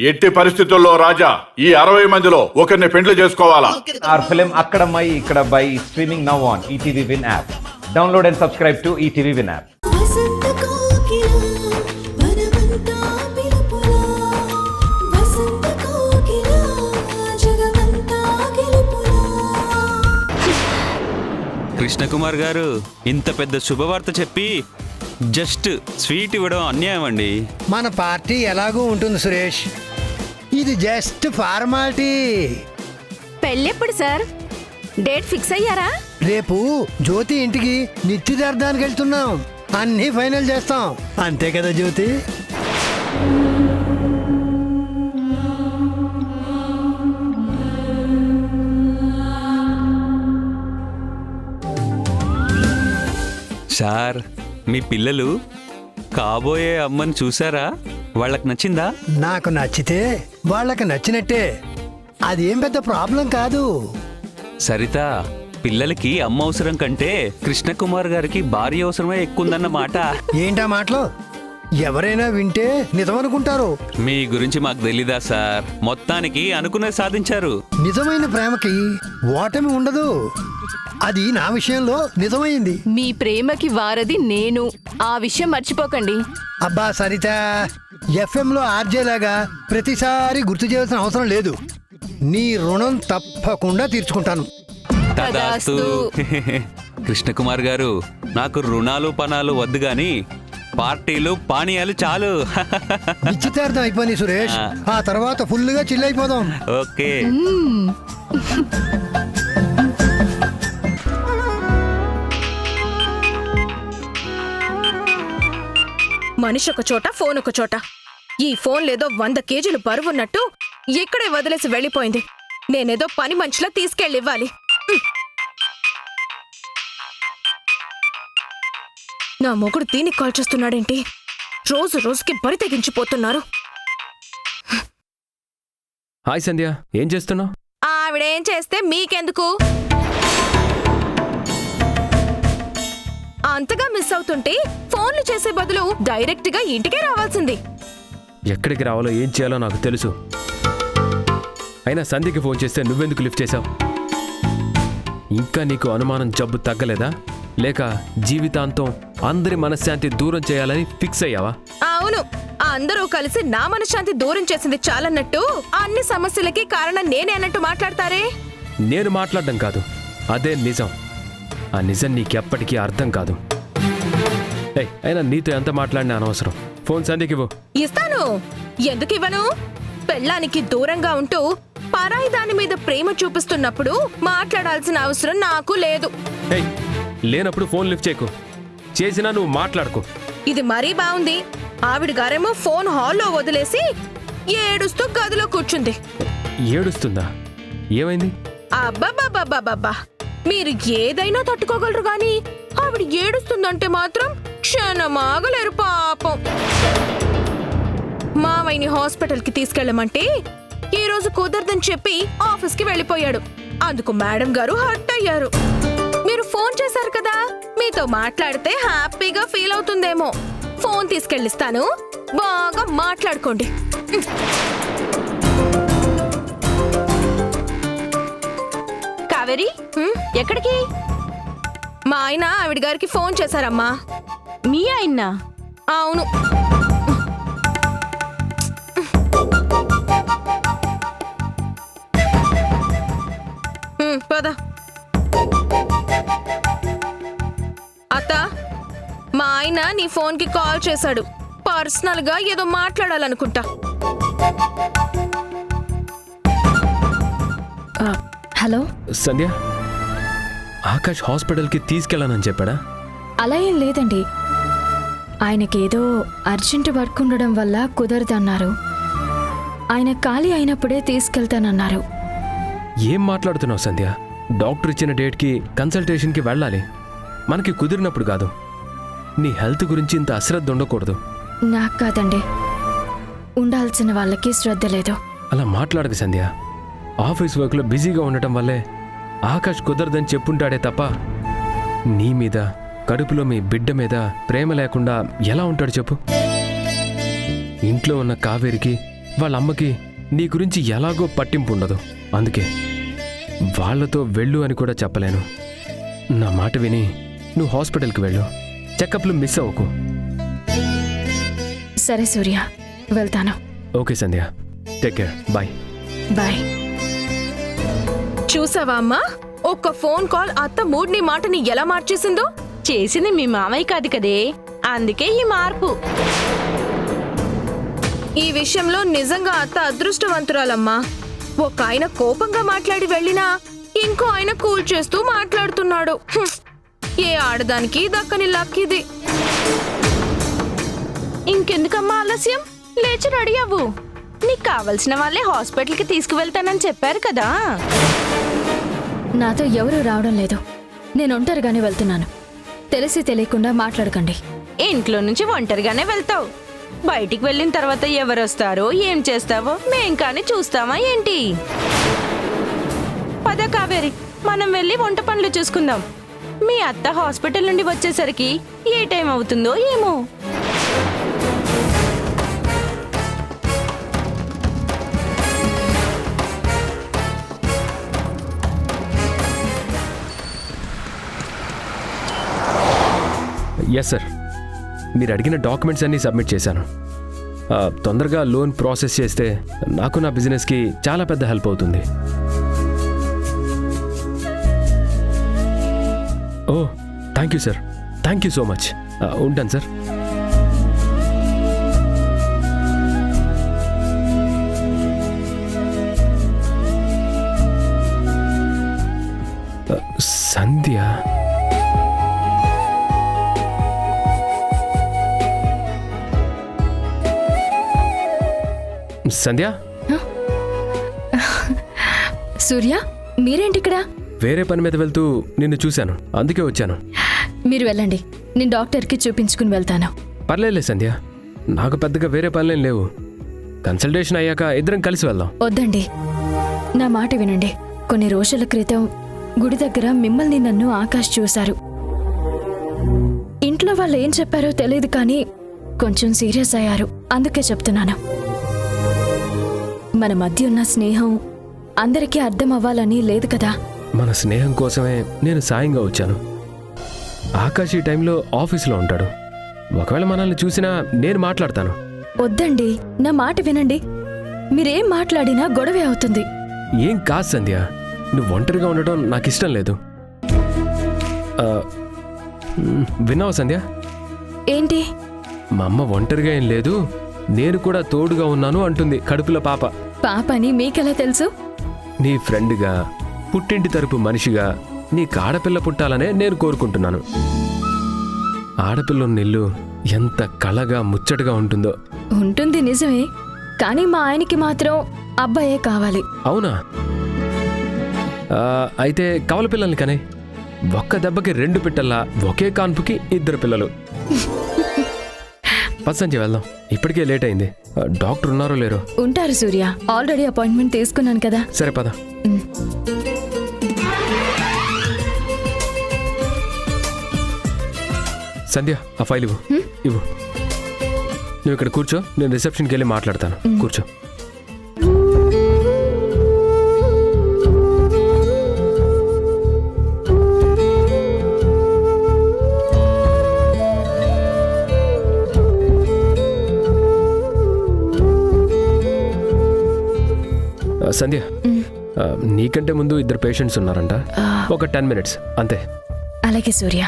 ఎట్టి పరిస్థితుల్లో రాజా ఈ 60 మందిలో ఒకరిని పెండ్లి చేసుకోవాలా? Our film Akkadamai Ikkadabai is streaming now on ETV Win app. Download and subscribe to ETV Win app. వసంత కోకిల వనమంతా పిలుపులా వసంత కోకిల జగమంతా గెలుపులా కృష్ణకుమార్ గారు ఇంత పెద్ద శుభవార్త చెప్పి జస్ట్ స్వీట్ ఇవ్వడం అన్యాయం అండి. మన పార్టీ ఎలాగూ ఉంటుంది సురేష్, ఇది జస్ట్ ఫార్మాలిటీ. పెళ్ళెప్పుడు సార్? డేట్ ఫిక్స్ అయ్యారా? రేపు జ్యోతి ఇంటికి నిశ్చితార్థానికి వెళ్తున్నాం, అన్నీ ఫైనల్ చేస్తాం, అంతే కదా జ్యోతి? సార్, మీ పిల్లలు కాబోయే అమ్మని చూసారా? వాళ్ళకి నచ్చిందా? నాకు నచ్చితే వాళ్ళకి నచ్చినట్టే, అదేం పెద్ద ప్రాబ్లం కాదు. సరిత, పిల్లలకి అమ్మ అవసరం కంటే కృష్ణకుమార్ గారికి భార్య అవసరమే ఎక్కువందన్న మాట. ఏంటా మాటలు? ఎవరైనా వింటే నిజమనుకుంటారు. మీ గురించి మాకు తెలీదా సార్? మొత్తానికి అనుకునే సాధించారు. నిజమైన ప్రేమకి ఓటమి ఉండదు, అది నా విషయంలో నిజమైంది. మీ ప్రేమకి వారధి నేను, ఆ విషయం మర్చిపోకండి. అబ్బా సరిత, ఎఫ్ఎంలో ఆర్జేలాగా ప్రతిసారి గుర్తు చేయాల్సిన అవసరం లేదు. నీ రుణం తప్పకుండా తీర్చుకుంటాను. తదాస్తు. కృష్ణకుమార్ గారు, నాకు రుణాలు పణాలు వద్దు గాని పార్టీలు పానీయాలు చాలు. నిశ్చితార్థం అయిపోయింది సురేష్, ఆ తర్వాత ఫుల్గా చిల్ అయిపోదాం. ఓకే. మనిషి ఒక చోట, ఫోన్ ఒక చోట. ఈ ఫోన్ లేదో 100 కేజీలు బరువున్నట్టు ఇక్కడే వదిలేసి వెళ్ళిపోయింది. నేనేదో పని మనిషిలా తీసుకెళ్ళివ్వాలి. నా మొగుడు దీనికి కాల్ చేస్తున్నాడేంటి? రోజు రోజుకి బరి తెగించిపోతున్నారు. హాయ్ సంధ్య, ఏం చేస్తున్నావు? ఆవిడేం చేస్తే మీకెందుకు? అంతగా మిస్ అవుతుంటే ఫోన్లు చేసే బదులు డైరెక్ట్ గా ఇంటికే రావాల్సింది. ఎక్కడికి రావాలో ఏం చేయాలో నాకు తెలుసు. అయినా సంధ్యకి ఫోన్ చేస్తే నువ్వెందుకు లిఫ్ట్ చేశావు? ఇంకా నీకు అనుమానం జబ్బు తగ్గలేదా? లేక జీవితాంతం అందరి మనశ్శాంతి దూరం చేయాలని ఫిక్స్ అయ్యావా? అవును, అందరూ కలిసి నా మనశ్శాంతి దూరం చేసింది చాలన్నట్టు అన్ని సమస్యలకి కారణం నేనే అన్నట్టు మాట్లాడతారే. నేను మాట్లాడడం కాదు, అదే నిజం. ఆ నిజం నీకెప్పటికీ అర్థం కాదు. అయినా నీతో ఎంత మాట్లాడినా అనవసరం. ఫోన్ సంధ్యకివ్వు. ఇస్తాను. ఎందుకు ఇవ్వను? పెళ్ళానికి దూరంగా ఉంటూ పరాయి దాని మీద ప్రేమ చూపిస్తున్నప్పుడు మాట్లాడాల్సిన అవసరం నాకు లేదు. లేనప్పుడు ఫోన్ లిఫ్ట్ చేయకు, చేసినా నువ్వు మాట్లాడుకో. ఇది మరీ బాగుంది. ఆవిడ గారేమో ఫోన్ హాల్లో వదిలేసి ఏడుస్తూ గదిలో కూర్చుంది. ఏడుస్తుందా? ఏమైంది? అబ్బబ్బబ్బబ్బబ్బా, మీరు ఏదైనా తట్టుకోగలరు గాని ఆవిడ ఏడుస్తుందంటే మాత్రం క్షణమాగలేరు పాపం. మావయ్యని హాస్పిటల్కి తీసుకెళ్ళమంటే ఈ రోజు కుదరదని చెప్పి ఆఫీస్కి వెళ్ళిపోయాడు. అందుకు మేడం గారు హర్ట్ అయ్యారు. మీరు ఫోన్ చేశారు కదా, మీతో మాట్లాడితే హ్యాపీగా ఫీల్ అవుతుందేమో. ఫోన్ తీసుకెళ్ళిస్తాను, బాగా మాట్లాడుకోండి. కావేరి, ఎక్కడికి? మా ఆయన ఆవిడ గారికి ఫోన్ చేశారమ్మా. మీ ఆయన? అవును. పద. అత్త, మా ఆయన నీ ఫోన్కి కాల్ చేశాడు. పర్సనల్ గా ఏదో మాట్లాడాలనుకుంటా. హలో సంధ్య, ఆకాష్ హాస్పిటల్కి తీసుకెళ్ళానని చెప్పాడా? అలా ఏం లేదండి, ఆయనకేదో అర్జెంట్ వర్క్ ఉండడం వల్ల కుదరదన్నారు. ఆయన ఖాళీ అయినప్పుడే తీసుకెళ్తానన్నారు. ఏం మాట్లాడుతున్నావు సంధ్య? డాక్టర్ ఇచ్చిన డేట్కి కన్సల్టేషన్కి వెళ్ళాలి, మనకి కుదిరినప్పుడు కాదు. నీ హెల్త్ గురించి ఇంత అశ్రద్ధ ఉండకూడదు. నాకు కాదండి, ఉండాల్సిన వాళ్ళకి శ్రద్ధ లేదు. అలా మాట్లాడదు సంధ్య. ఆఫీస్ వర్క్లో బిజీగా ఉండటం వల్లే ఆకాష్ కుదరదని చెప్పుంటాడే తప్ప నీ మీద, కడుపులో మీ బిడ్డ మీద ప్రేమ లేకుండా ఎలా ఉంటాడు చెప్పు? ఇంట్లో ఉన్న కావేరికి వాళ్ళ అమ్మకి నీ గురించి ఎలాగో పట్టింపు ఉండదు. అందుకే వాళ్ళతో వెళ్ళు అని కూడా చెప్పలేను. నా మాట విని నువ్వు హాస్పిటల్కి వెళ్ళు. చెకప్లు మిస్ అవ్వకు. సరే సూర్య, వెళ్తాను. ఓకే సంధ్య, టేక్ కేర్. బాయ్. బాయ్. చూసావా అమ్మా, ఒక్క ఫోన్ కాల్ అత్త మూడ్ని మాటని ఎలా మార్చేసిందో. చేసింది మీ మామయ్య కాదు కదే, అందుకే ఈ మార్పు. ఈ విషయంలో నిజంగా అత్త అదృష్టవంతురాలమ్మా. ఒక ఆయన కోపంగా మాట్లాడి వెళ్ళినా ఇంకో ఆయన కూల్ చేస్తూ మాట్లాడుతున్నాడు. ఏ ఆడదానికి దక్కని లక్కిది. ఇంకెందుకమ్మా ఆలస్యం, లేచి రెడీ అవ్వు. నీకు కావలసిన వాళ్ళే హాస్పిటల్కి తీసుకువెళ్తానని చెప్పారు కదా. నాతో ఎవరూ రావడం లేదు. నేను ఒంటరిగానే వెళ్తున్నాను. తెలిసి తెలియకుండా మాట్లాడకండి. ఇంట్లో నుంచి ఒంటరిగానే వెళ్తావు, బయటికి వెళ్ళిన తర్వాత ఎవరొస్తారో ఏం చేస్తావో మేం కానీ చూస్తామా ఏంటి? పద కావేరి, మనం వెళ్ళి వంట పనులు చూసుకుందాం. మీ అత్త హాస్పిటల్ నుండి వచ్చేసరికి ఏ టైం అవుతుందో ఏమో. ఎస్ సార్, మీరు అడిగిన డాక్యుమెంట్స్ అన్నీ సబ్మిట్ చేశాను. తొందరగా లోన్ ప్రాసెస్ చేస్తే నాకు నా బిజినెస్కి చాలా పెద్ద హెల్ప్ అవుతుంది. Oh thank you sir, thank you so much. ఉంటాను సార్. సంధ్య, సంధ్య, సూర్య, మీరేంటిక్కడ? వేరే పని మీద వెళ్తూ నిన్ను చూశాను, అందుకే వచ్చాను. మీరు వెళ్ళండి, నేను డాక్టర్కి చూపించుకుని వెళ్తాను. పర్లేదులే సంధ్య, నాకు పెద్దగా వేరే పనులేం లేవు. కన్సల్టేషన్ అయ్యాక ఇద్దరం కలిసి వెళ్దాం. వద్దండి, నా మాట వినండి. కొన్ని రోజుల క్రితం గుడి దగ్గర మిమ్మల్ని నన్ను ఆకాష్ చూశారు. ఇంట్లో వాళ్ళు ఏం చెప్పారో తెలియదు కానీ కొంచెం సీరియస్ అయ్యారు. అందుకే చెప్తున్నాను. మన మధ్య ఉన్న స్నేహం అందరికీ అర్థం అవ్వాలని లేదు కదా. మన స్నేహం కోసమే నేను సాయంగా వచ్చాను. ఆకాష్ ఈ టైంలో ఆఫీస్లో ఉంటాడు. ఒకవేళ మనల్ని చూసినా నేను మాట్లాడతాను. వద్దండి, నా మాట వినండి. మీరేం మాట్లాడినా గొడవే అవుతుంది. ఏం కాదు సంధ్య, నువ్వు ఒంటరిగా ఉండటం నాకు ఇష్టం లేదు. విన్నావా సంధ్య? ఏంటి? మా అమ్మ ఒంటరిగా ఏం లేదు, నేను కూడా తోడుగా ఉన్నాను అంటుంది. కడుపులో పాప. పాపని మీకెలా తెలుసు? నీ ఫ్రెండ్గా, పుట్టింటి తరపు మనిషిగా నీకు ఆడపిల్ల పుట్టాలనే నేను కోరుకుంటున్నాను. ఆడపిల్ల ఉన్న ఇల్లు ఎంత కళగా ముచ్చటగా ఉంటుందో. ఉంటుంది నిజమే, కానీ మా ఆయనకి మాత్రం అబ్బాయే కావాలి. అవునా? అయితే కవల పిల్లల్ని కనే. ఒక్క దెబ్బకి 2 పిట్టల్లా, ఒకే కాన్పుకి 2 పిల్లలు. పద సంజయ్ వెళ్దాం, ఇప్పటికే లేట్ అయింది. డాక్టర్ ఉన్నారో లేరో? ఉంటారు సూర్య, ఆల్రెడీ అపాయింట్మెంట్ తీసుకున్నాను కదా. సరే పద. సంధ్య, ఆ ఫైల్ ఇవ్వు. ఇవ్వు. నువ్వు ఇక్కడ కూర్చో, నేను రిసెప్షన్కి వెళ్ళి మాట్లాడతాను. కూర్చో. సంధ్య, నీకంటే ముందు 2 పేషెంట్స్ ఉన్నారంట. ఒక 10 minutes అంతే. అలాగే సూర్య.